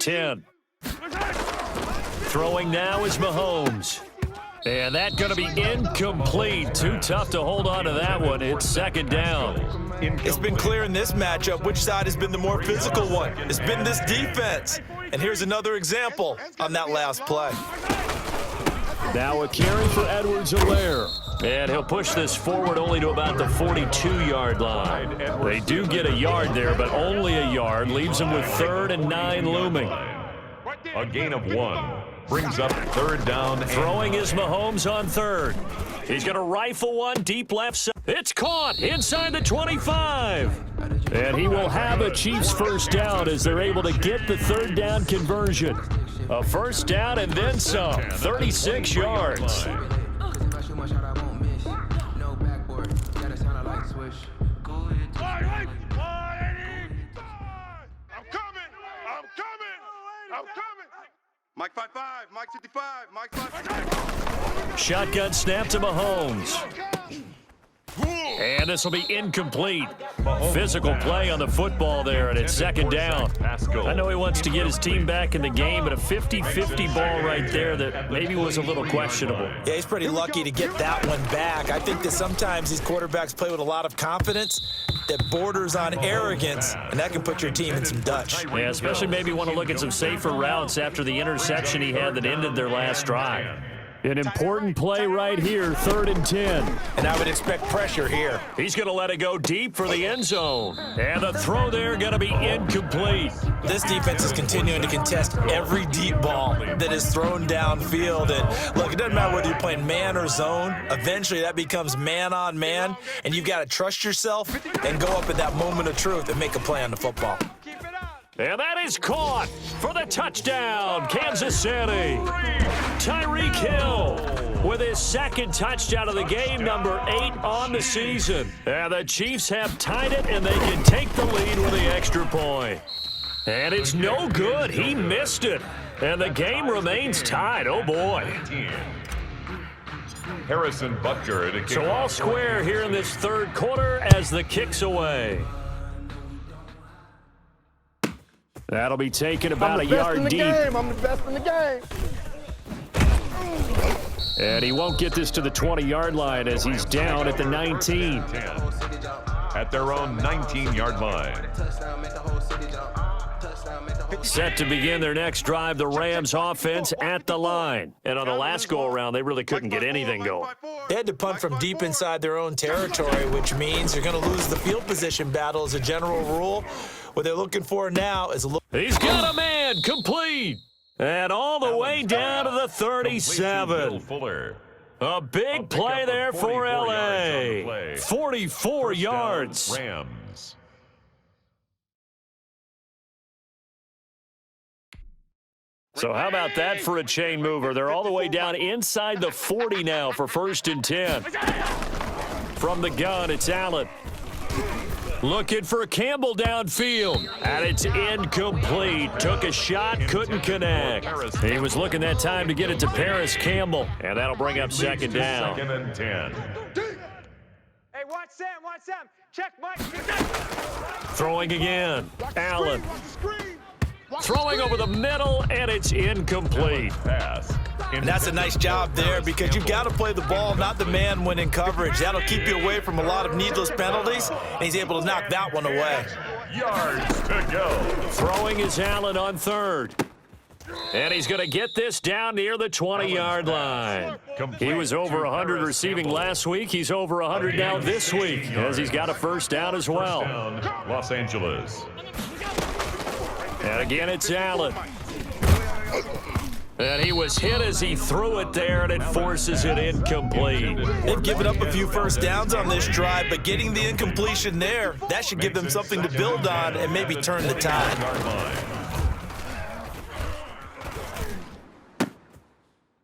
10. Throwing now is Mahomes. And that's going to be incomplete. Too tough to hold on to that one. It's second down. It's been clear in this matchup which side has been the more physical one. It's been this defense. And here's another example on that last play. Now a carry for Edwards-Helaire. And he'll push this forward only to about the 42-yard line. They do get a yard there, but only a yard. Leaves them with 3rd and 9 looming. A gain of 1. Brings up 3rd down. Throwing is Mahomes on 3rd. He's going to rifle one deep left side. It's caught inside the 25. And he will have a Chiefs first down as they're able to get the 3rd down conversion. A first down and then some. 36 yards. Mike 5-5, Mike 55, Mike 5. Shotgun snap to Mahomes. And this will be incomplete. Physical play on the football there, and it's second down. I know he wants to get his team back in the game, but a 50-50 ball right there that maybe was a little questionable. Yeah, he's pretty lucky to get that one back. I think that sometimes these quarterbacks play with a lot of confidence that borders on arrogance, and that can put your team in some Dutch. Yeah, especially maybe want to look at some safer routes after the interception he had that ended their last drive. An important play right here, 3rd and 10. And I would expect pressure here. He's going to let it go deep for the end zone. And the throw there going to be incomplete. This defense is continuing to contest every deep ball that is thrown downfield. And look, it doesn't matter whether you're playing man or zone. Eventually that becomes man on man. And you've got to trust yourself and go up at that moment of truth and make a play on the football. And that is caught for the touchdown, Kansas City. Tyreek Hill with his 2nd touchdown of the game, number 8 on the season. And the Chiefs have tied it, and they can take the lead with the extra point. And it's no good. He missed it. And the game remains tied. Oh, boy. Harrison Butker to kick. So all square here in this 3rd quarter as the kick's away. That'll be taken about a yard deep. I'm the best in the game. And he won't get this to the 20-yard line as he's down at the 19. At their own 19-yard line. Set to begin their next drive, the Rams offense at the line. And on the last go-around, they really couldn't get anything going. They had to punt from deep inside their own territory, which means they're going to lose the field position battle as a general rule. What they're looking for now is a little... He's got a man, complete. And all the way down to the 37. A big play there for L.A. 44 yards. Rams. So how about that for a chain mover? They're all the way down inside the 40 now for 1st and 10. From the gun, it's Allen. Looking for Campbell downfield, and it's incomplete. Took a shot, couldn't connect. He was looking that time to get it to Paris Campbell, and that'll bring up second down. 2nd and 10. Hey, watch Sam. Check Mike. Throwing again, Allen. Throwing over the middle, and it's incomplete. Pass. And that's a nice job there because you've got to play the ball, not the man when in coverage. That'll keep you away from a lot of needless penalties, and he's able to knock that one away. Yards to go. Throwing is Allen on 3rd. And he's going to get this down near the 20-yard line. He was over 100 receiving last week. He's over 100 now this week as he's got a first down as well. Los Angeles. And again, it's Allen. And he was hit as he threw it there, and it forces it incomplete. They've given up a few first downs on this drive, but getting the incompletion there, that should give them something to build on and maybe turn the tide.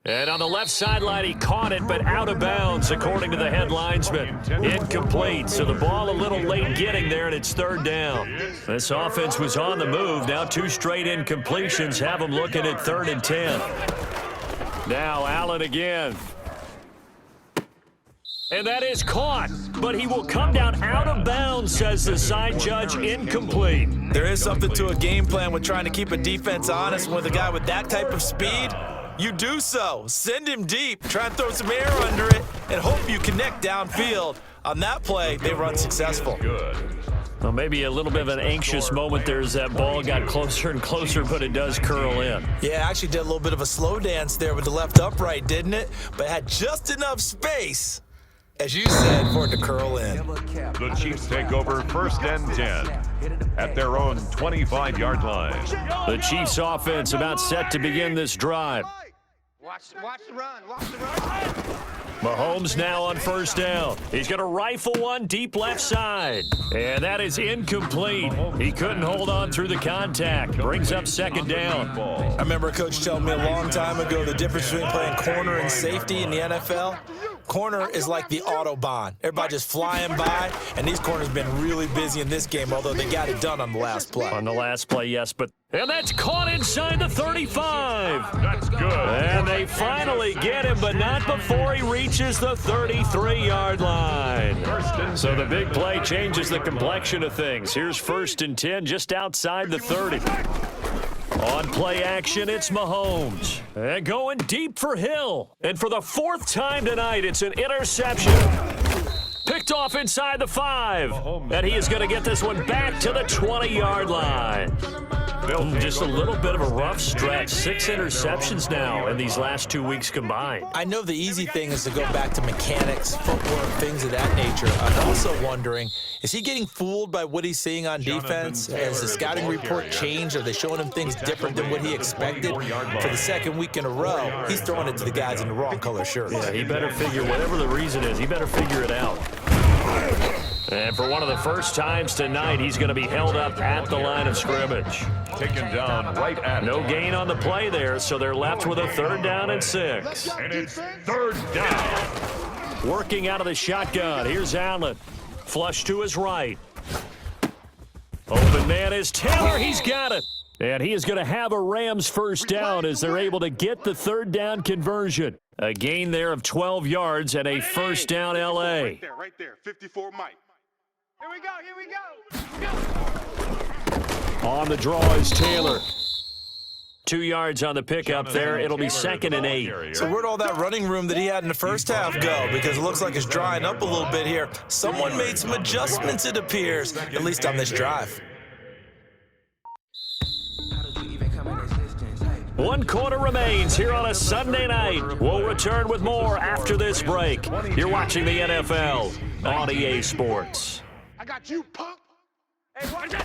And on the left sideline, he caught it, but out of bounds, according to the head linesman. Incomplete, so the ball a little late getting there, and it's 3rd down. This offense was on the move. Now 2 straight incompletions have them looking at 3rd and 10. Now Allen again. And that is caught, but he will come down out of bounds, says the side judge, incomplete. There is something to a game plan with trying to keep a defense honest. With a guy with that type of speed, you do so. Send him deep, try and throw some air under it, and hope you connect downfield. On that play, they were unsuccessful. Good. Well, maybe a little bit of an anxious moment there as that ball got closer and closer, but it does curl in. Yeah, actually did a little bit of a slow dance there with the left upright, didn't it? But had just enough space, as you said, for it to curl in. The Chiefs take over 1st and 10 at their own 25-yard line. The Chiefs offense about set to begin this drive. Watch the run. Watch the run. Mahomes now on 1st down. He's going to rifle one deep left side. And that is incomplete. He couldn't hold on through the contact. Brings up 2nd down. I remember a coach telling me a long time ago the difference between playing corner and safety in the NFL. Corner is like the Autobahn. Everybody just flying by, and these corners been really busy in this game, although they got it done on the last play. On the last play, yes, but... And that's caught inside the 35. That's good. And they finally get him, but not before he reaches the 33-yard line. So the big play changes the complexion of things. Here's 1st and 10 just outside the 30. On play action, it's Mahomes. And going deep for Hill. And for the 4th time tonight, it's an interception. Picked off inside the 5. And he is going to get this one back to the 20-yard line. Just a little bit of a rough stretch. 6 interceptions now in these last 2 weeks combined. I know the easy thing is to go back to mechanics, footwork, things of that nature. I'm also wondering, is he getting fooled by what he's seeing on defense? Has the scouting report changed? Are they showing him things different than what he expected? For the 2nd week in a row, he's throwing it to the guys in the wrong color shirts. Yeah, he better figure, whatever the reason is, he better figure it out. And for one of the first times tonight, he's going to be held up at the line of scrimmage. Taken down right at No gain on the play there, so they're left with a 3rd down and 6. And it's 3rd down. Working out of the shotgun. Here's Allen. Flush to his right. Open man is Taylor. He's got it. And he is going to have a Rams 1st down as they're able to get the 3rd down conversion. A gain there of 12 yards and a 1st down L.A. Right there. 54 Mike. Here we go. On the draw is Taylor. 2 yards on the pickup there. It'll be 2nd and 8. So where'd all that running room that he had in the first half go? Because it looks like it's drying up a little bit here. Someone made some adjustments, it appears, at least on this drive. 1 quarter remains here on a Sunday night. We'll return with more after this break. You're watching the NFL on EA Sports. I got you, punk. Hey, watch it.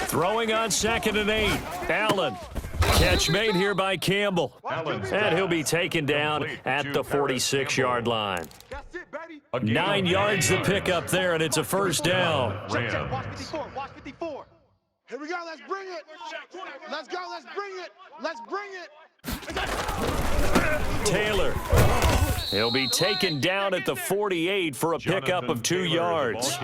Throwing on 2nd and 8. Allen. Catch made here by Campbell. And he'll be taken down at the 46-yard line. That's it, baby. 9 yards to pick up there, and it's a 1st down. Watch 54. Watch 54. Here we go. Let's bring it. Let's go. Let's bring it. Let's bring it. Taylor. He'll be taken down at the 48 for a pickup of 2 yards.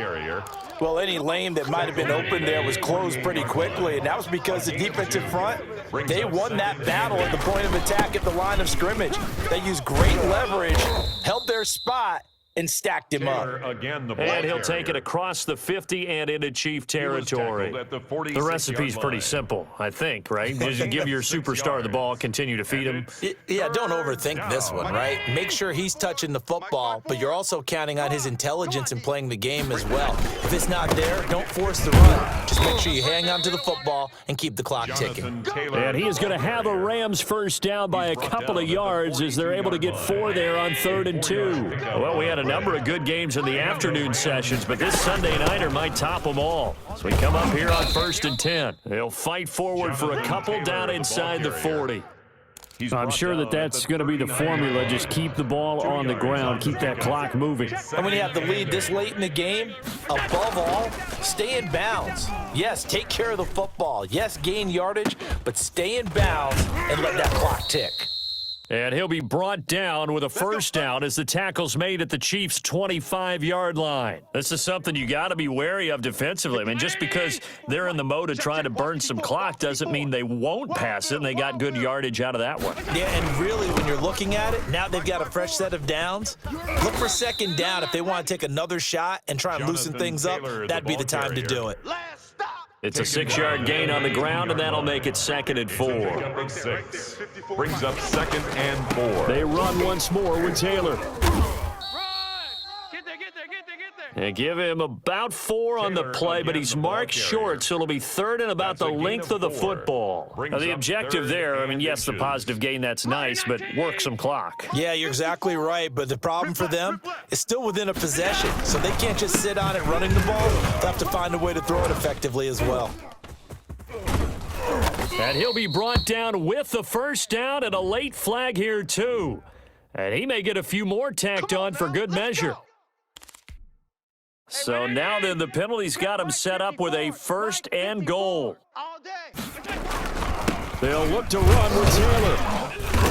Well, any lane that might have been open there was closed pretty quickly, and that was because the defensive front, they won that battle at the point of attack at the line of scrimmage. They used great leverage, held their spot, and stacked him up. And he'll take it across the 50 and into Chief territory. The recipe's pretty simple, I think, right? Just give your superstar the ball, continue to feed him. Yeah, don't overthink this one, right? Make sure he's touching the football, but you're also counting on his intelligence in playing the game as well. If it's not there, don't force the run. Just make sure you hang on to the football and keep the clock ticking. And he is going to have a Rams 1st down by a couple of yards as they're able to get 4 there on 3rd and 2. Well, we had a number of good games in the afternoon sessions, but this Sunday nighter might top them all. So we come up here on 1st and 10. They'll fight forward for a couple down inside the 40. I'm sure that's going to be the formula. Just keep the ball on the ground, keep that clock moving. And when you have the lead this late in the game, above all, stay in bounds. Yes, take care of the football. Yes, gain yardage, but stay in bounds and let that clock tick. And he'll be brought down with a first down as the tackle's made at the Chiefs' 25-yard line. This is something you got to be wary of defensively. I mean, just because they're in the mode of trying to burn some clock doesn't mean they won't pass it, and they got good yardage out of that one. Yeah, and really, when you're looking at it, now they've got a fresh set of downs. Look for second down if they want to take another shot and try and loosen things up. That'd be the time to do it. Last stop. It's a 6-yard gain on the ground, and that'll make it 2nd and 4. Big 6. Brings up 2nd and 4. They run once more with Taylor. Get there, get there, get there, get there. And give him about 4 on the play, but he's marked short, so it'll be 3rd and about the length of the football. Now, the objective there, I mean, yes, the positive gain, that's nice, but work some clock. Yeah, you're exactly right, but the problem for them is still within a possession, so they can't just sit on it running the ball. They'll have to find a way to throw it effectively as well. And he'll be brought down with the first down and a late flag here, too. And he may get a few more tacked on for good measure. So now then, the penalty's got him set up with a 1st and goal. All day. They'll look to run with Taylor.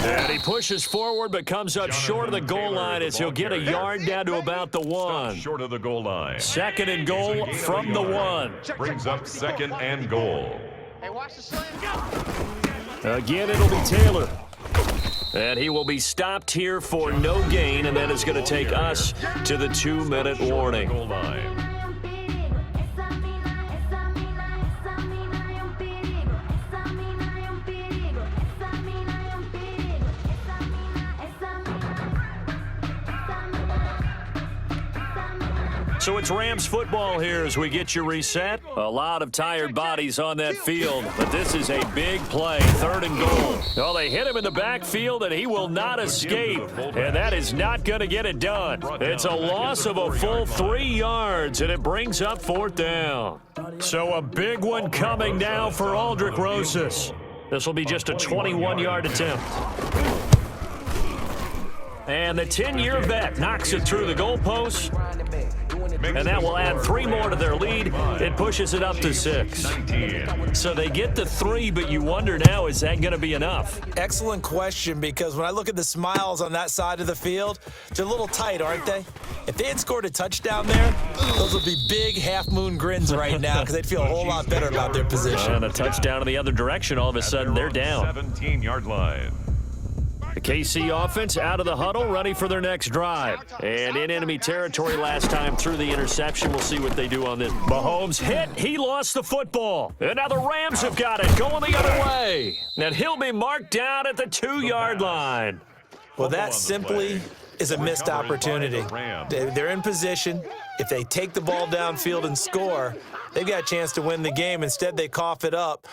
And he pushes forward but comes up short of the goal line as he'll get a yard down to about the 1. Short of the goal line. 2nd and goal from the 1. Brings up 2nd and goal. Hey, watch the slam. Again, it'll be Taylor. And he will be stopped here for no gain, and that is going to take us to the 2-minute warning. Goal line. So it's Rams football here as we get you reset. A lot of tired bodies on that field, but this is a big play, 3rd and goal. Well, they hit him in the backfield, and he will not escape, and that is not going to get it done. It's a loss of a full 3 yards, and it brings up 4th down. So a big one coming now for Aldrick Rosas. This will be just a 21-yard attempt. And the 10-year vet knocks it through the goalpost. And that will add 3 more to their lead. It pushes it up to 6. So they get the 3, but you wonder now, is that going to be enough? Excellent question, because when I look at the smiles on that side of the field, they're a little tight, aren't they? If they had scored a touchdown there, those would be big half-moon grins right now because they'd feel a whole lot better about their position. And a touchdown in the other direction, all of a sudden they're down. 17-yard line. The KC offense out of the huddle, ready for their next drive. And in enemy territory last time through the interception. We'll see what they do on this. Mahomes hit. He lost the football. And now the Rams have got it going the other way. And he'll be marked down at the 2-yard line. Well, that simply is a missed opportunity. They're in position. If they take the ball downfield and score, they've got a chance to win the game. Instead, they cough it up.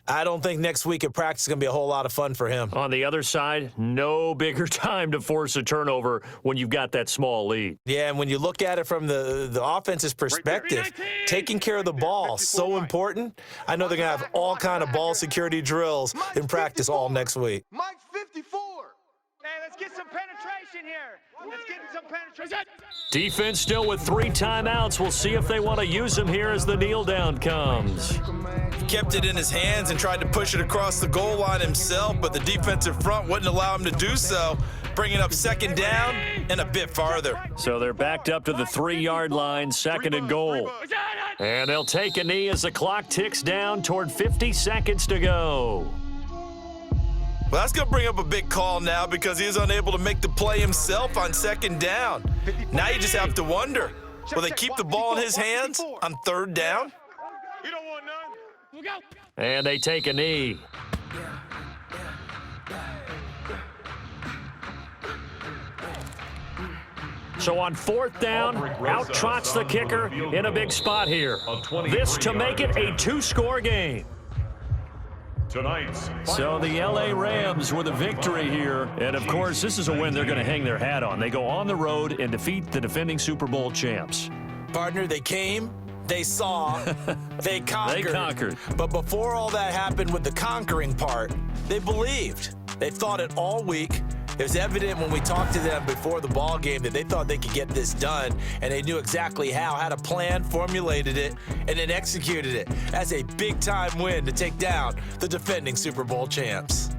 I don't think next week at practice is going to be a whole lot of fun for him. On the other side, no bigger time to force a turnover when you've got that small lead. Yeah, and when you look at it from the offense's perspective, taking care of the ball is so important. I know they're going to have all kind of ball security drills in practice all next week. Mike 54. Hey, let's get some penetration here. Let's get some penetration. Defense still with 3 timeouts. We'll see if they want to use them here as the kneel down comes. He kept it in his hands and tried to push it across the goal line himself, but the defensive front wouldn't allow him to do so, bringing up 2nd down and a bit farther. So they're backed up to the 3-yard line, 2nd and goal. And they'll take a knee as the clock ticks down toward 50 seconds to go. Well, that's going to bring up a big call now because he is unable to make the play himself on 2nd down. Now you just have to wonder, will they keep the ball in his hands on 3rd down? You don't want none. Look out. And they take a knee. So on 4th down, out trots the kicker in a big spot here. This to make it a 2-score game. So the LA Rams with a victory here. And, of course, this is a win they're going to hang their hat on. They go on the road and defeat the defending Super Bowl champs. Partner, they came, they saw, they conquered. They conquered. But before all that happened with the conquering part, they believed. They thought it all week. It was evident when we talked to them before the ball game that they thought they could get this done, and they knew exactly how, had a plan, formulated it, and then executed it. That's a big-time win to take down the defending Super Bowl champs.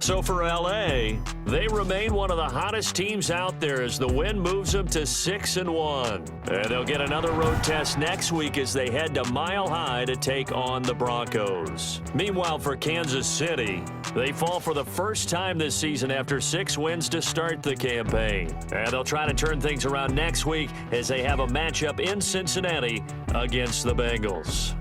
So for L.A., they remain one of the hottest teams out there as the win moves them to 6-1. And they'll get another road test next week as they head to Mile High to take on the Broncos. Meanwhile, for Kansas City, they fall for the first time this season after 6 wins to start the campaign. And they'll try to turn things around next week as they have a matchup in Cincinnati against the Bengals.